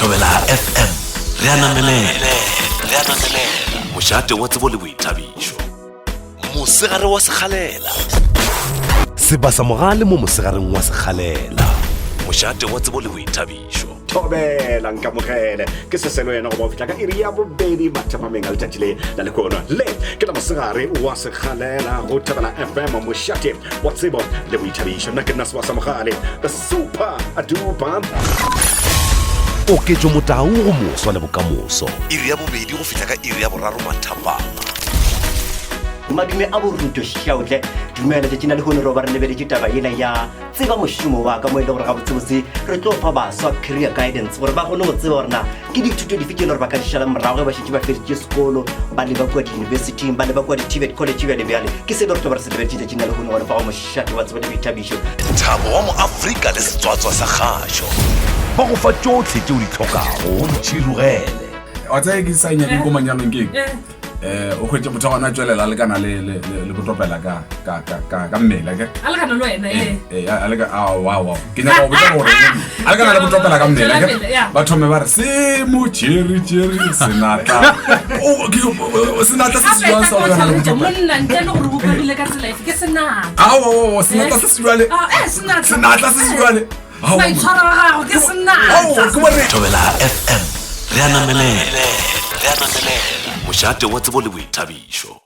Thobela FM re a namelela MOšATE wa tsebo le BOITHABIšo mosegare wa sekgalela sebasa mogale mo mosegareng wa sekgalela MOšATE wa tsebo le BOITHABIšo Thobela nkamogele ke seselo yena go ba fitla ka iri ya bobedi mathapameng a letšatši le la lekono le ke la mosegare wa sekgalela go Thobela FM MOšATE wa tsebo le BOITHABIšo nna ke nna sebasa mogale the super adupa oketšo motau go moswa le bokamoso iri ya bobedi go fihla ka iri ya boraro mathapama madume a boruto šautle dumela tšatši na le gone ro ba re lebeletše taba ena ya tseba mošomo wa ka mo e le gore ga botsebotse re tlo fa baswa career guidance gore ba gone go tseba gorena ke dithuto di fetše le gore ba ka dišala morago ba šetše ba feditše sekolo ba le ba kua di-universityng ba le ba kua di-TVET college bjale bjale ke se le gore to ba re se lebeletše tšatši na le gone gone fa go MOšATE wa tsebo le BOITHABIšo thabo wa Mo-Afrika le setswatswa sa kgašo ba go fa tšotlhe tšeo di tlhokago go ntšhirogele wa tsaye ke sanya di komanyanong keng o khwetse motho wa na tswelela le kana le botopela ka mmele ke ala kana lo ena ala ka wow ke nya go botsa gore ala kana le botopela ka mmele ke ba thome ba re se mo cherry senata o senata se se jwa sa kana le botopela monna ntse le gore go pabile ka tsela ke senata senata se se jwa le senata se se jwa le ba itshwara ga gago ke senata Thobela FM re a namelela MOšATE wa tsebo le BOITHABIšo